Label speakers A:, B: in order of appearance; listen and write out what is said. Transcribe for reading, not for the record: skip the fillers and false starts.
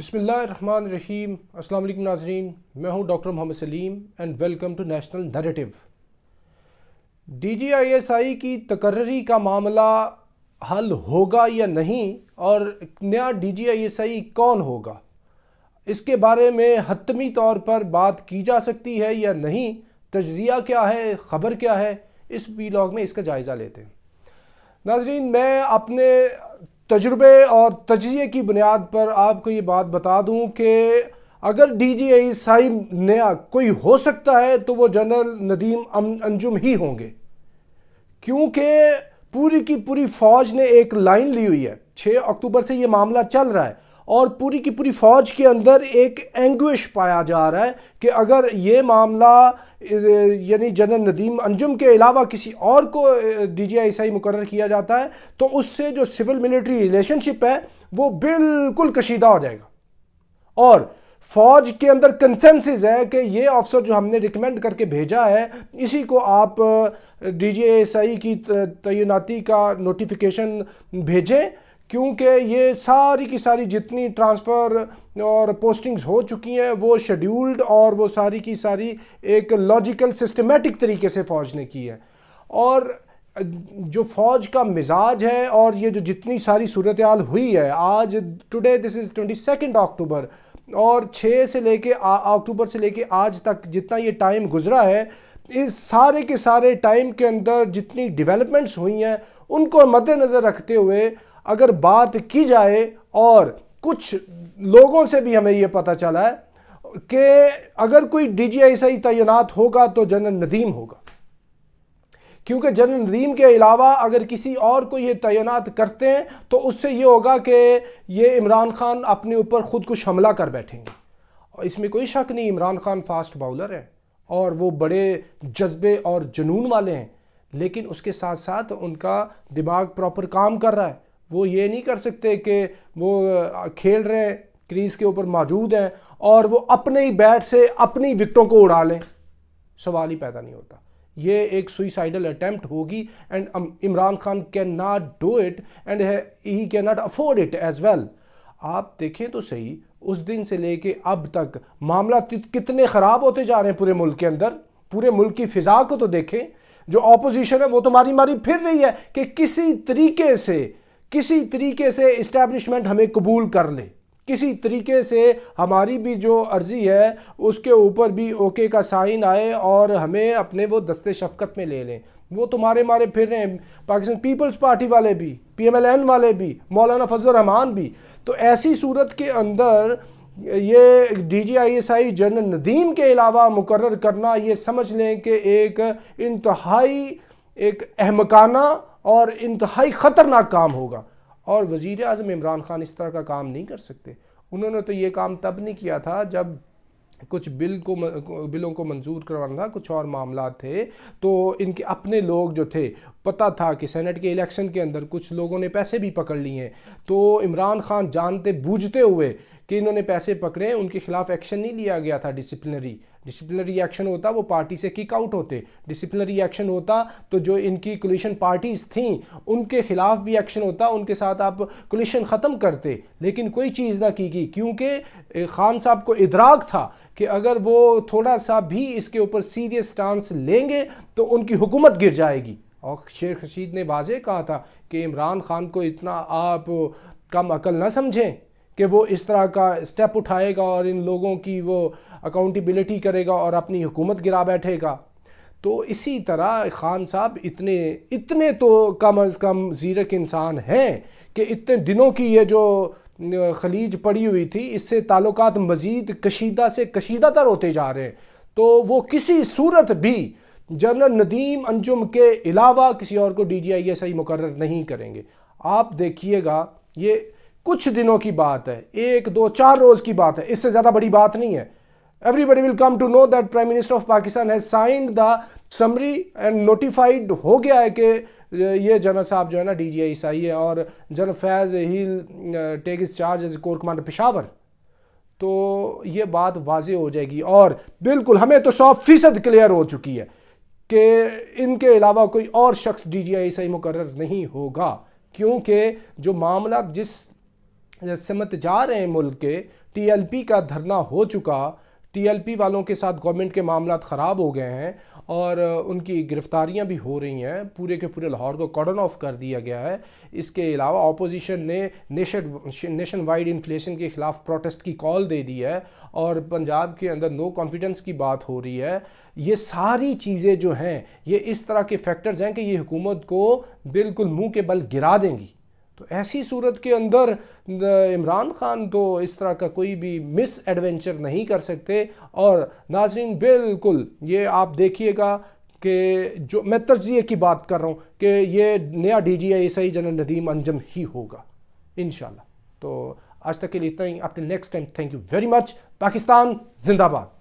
A: بسم اللہ الرحمن الرحیم۔ السلام علیکم ناظرین، میں ہوں doctor Muhammad Saleem and welcome to national narrative. D G I S I کی تقرری کا معاملہ حل ہوگا یا نہیں، اور نیا ڈی جی آئی ایس آئی کون ہوگا، اس کے بارے میں حتمی طور پر بات کی جا سکتی ہے یا نہیں، تجزیہ کیا ہے، خبر کیا ہے، اس ویلاگ میں اس کا جائزہ لیتے ہیں۔ ناظرین، میں اپنے تجربے اور تجزیے کی بنیاد پر آپ کو یہ بات بتا دوں کہ اگر ڈی جی آئی ایس آئی نیا کوئی ہو سکتا ہے تو وہ جنرل ندیم انجم ہی ہوں گے، کیونکہ پوری کی پوری فوج نے ایک لائن لی ہوئی ہے۔ 6 اکتوبر سے یہ معاملہ چل رہا ہے اور پوری کی پوری فوج کے اندر ایک اینگوش پایا جا رہا ہے کہ اگر یہ معاملہ یعنی جنرل ندیم انجم کے علاوہ کسی اور کو ڈی جی آئی ایس آئی مقرر کیا جاتا ہے تو اس سے جو سول ملٹری ریلیشن شپ ہے وہ بالکل کشیدہ ہو جائے گا، اور فوج کے اندر کنسنسس ہے کہ یہ آفسر جو ہم نے ریکمینڈ کر کے بھیجا ہے اسی کو آپ D G I S I کی تعیناتی کا نوٹیفیکیشن بھیجیں، کیونکہ یہ ساری کی ساری جتنی ٹرانسفر اور پوسٹنگز ہو چکی ہیں وہ شیڈیولڈ اور وہ ساری کی ساری ایک لاجیکل سسٹمیٹک طریقے سے فوج نے کی ہے۔ اور جو فوج کا مزاج ہے اور یہ جو جتنی ساری صورتحال ہوئی ہے آج ٹوڈے دس از 22 اکتوبر، اور 6 سے لے کے اکتوبر سے لے کے آج تک جتنا یہ ٹائم گزرا ہے، اس سارے کے سارے ٹائم کے اندر جتنی ڈیولپمنٹس ہوئی ہیں ان کو مد نظر رکھتے ہوئے اگر بات کی جائے، اور کچھ لوگوں سے بھی ہمیں یہ پتہ چلا ہے کہ اگر کوئی ڈی جی آئی ایس آئی تعینات ہوگا تو جنرل ندیم ہوگا، کیونکہ جنرل ندیم کے علاوہ اگر کسی اور کو یہ تعینات کرتے ہیں تو اس سے یہ ہوگا کہ یہ عمران خان اپنے اوپر خود کش حملہ کر بیٹھیں گے، اور اس میں کوئی شک نہیں عمران خان فاسٹ باؤلر ہے اور وہ بڑے جذبے اور جنون والے ہیں، لیکن اس کے ساتھ ساتھ ان کا دماغ پراپر کام کر رہا ہے۔ وہ یہ نہیں کر سکتے کہ وہ کھیل رہے ہیں، کریز کے اوپر موجود ہیں اور وہ اپنے ہی بیٹ سے اپنی وکٹوں کو اڑا لیں، سوال ہی پیدا نہیں ہوتا۔ یہ ایک سوئسائڈل اٹیمپٹ ہوگی and Imran Khan can not do it and he can not afford it as well. آپ دیکھیں تو صحیح، اس دن سے لے کے اب تک معاملات کتنے خراب ہوتے جا رہے ہیں پورے ملک کے اندر۔ پورے ملک کی فضا کو تو دیکھیں، جو اپوزیشن ہے وہ تو ماری ماری پھر رہی ہے کہ کسی طریقے سے اسٹیبلشمنٹ ہمیں قبول کر لے، کسی طریقے سے ہماری بھی جو عرضی ہے اس کے اوپر بھی اوکے کا سائن آئے اور ہمیں اپنے وہ دستے شفقت میں لے لیں۔ وہ تمہارے مارے پھر رہے ہیں، پاکستان پیپلز پارٹی والے بھی، پی ایم ایل این والے بھی، مولانا فضل الرحمان بھی۔ تو ایسی صورت کے اندر یہ D G I S I general Nadeem کے علاوہ مقرر کرنا، یہ سمجھ لیں کہ ایک انتہائی ایک احمقانہ اور انتہائی خطرناک کام ہوگا، اور وزیر اعظم عمران خان اس طرح کا کام نہیں کر سکتے۔ انہوں نے تو یہ کام تب نہیں کیا تھا جب کچھ بلوں کو منظور کروانا تھا، کچھ اور معاملات تھے، تو ان کے اپنے لوگ جو تھے، پتہ تھا کہ سینٹ کے الیکشن کے اندر کچھ لوگوں نے پیسے بھی پکڑ لیے ہیں، تو عمران خان جانتے بوجھتے ہوئے کہ انہوں نے پیسے پکڑے، ان کے خلاف ایکشن نہیں لیا گیا تھا۔ ڈسپلنری ایکشن ہوتا وہ پارٹی سے کک آؤٹ ہوتے، ڈسپلنری ایکشن ہوتا تو جو ان کی کولیشن پارٹیز تھیں ان کے خلاف بھی ایکشن ہوتا، ان کے ساتھ آپ کولیشن ختم کرتے، لیکن کوئی چیز نہ کی گئی، کیونکہ خان صاحب کو ادراک تھا کہ اگر وہ تھوڑا سا بھی اس کے اوپر سیریس سٹانس لیں گے تو ان کی حکومت گر جائے گی۔ اور شیخ رشید نے واضح کہا تھا کہ عمران خان کو اتنا آپ کم عقل نہ سمجھیں کہ وہ اس طرح کا سٹیپ اٹھائے گا اور ان لوگوں کی وہ اکاؤنٹیبلٹی کرے گا اور اپنی حکومت گرا بیٹھے گا۔ تو اسی طرح خان صاحب اتنے تو کم از کم زیرک انسان ہیں کہ اتنے دنوں کی یہ جو خلیج پڑی ہوئی تھی، اس سے تعلقات مزید کشیدہ سے کشیدہ تر ہوتے جا رہے ہیں، تو وہ کسی صورت بھی جنرل ندیم انجم کے علاوہ کسی اور کو ڈی جی آئی ایس آئی مقرر نہیں کریں گے۔ آپ دیکھیے گا، یہ کچھ دنوں کی بات ہے، 1 2 4 روز کی بات ہے، اس سے زیادہ بڑی بات نہیں ہے۔ Everybody will come to know that Prime Minister of Pakistan has signed the summary and notified ہو گیا ہے کہ یہ جنرل صاحب جو ہے نا ڈی جی آئی ایس آئی ہے، اور جنرل فیض he'll take his charge as corps commander Peshawar. تو یہ بات واضح ہو جائے گی، اور بالکل ہمیں تو 100% کلیئر ہو چکی ہے کہ ان کے علاوہ کوئی اور شخص ڈی جی آئی ایس آئی مقرر نہیں ہوگا، کیونکہ جو معاملات جس سمت جا رہے ہیں ملک کے، TLP کا دھرنا ہو چکا، TLP والوں کے ساتھ گورنمنٹ کے معاملات خراب ہو گئے ہیں اور ان کی گرفتاریاں بھی ہو رہی ہیں، پورے کے پورے لاہور کو کارڈن آف کر دیا گیا ہے۔ اس کے علاوہ اپوزیشن نے نیشن وائڈ انفلیشن کے خلاف پروٹیسٹ کی کال دے دی ہے اور پنجاب کے اندر نو کانفیڈنس کی بات ہو رہی ہے۔ یہ ساری چیزیں جو ہیں یہ اس طرح کے فیکٹرز ہیں کہ یہ حکومت کو بالکل منہ کے بل گرا دیں گی۔ تو ایسی صورت کے اندر عمران خان تو اس طرح کا کوئی بھی مس ایڈونچر نہیں کر سکتے۔ اور ناظرین بالکل یہ آپ دیکھیے گا کہ جو میں تجزیے کی بات کر رہا ہوں کہ یہ نیا DGI جنرل ندیم انجم ہی ہوگا انشاءاللہ۔ تو آج تک کے لیے اتنا ہی، up till next time, thank you very much. Pakistan زندہ باد۔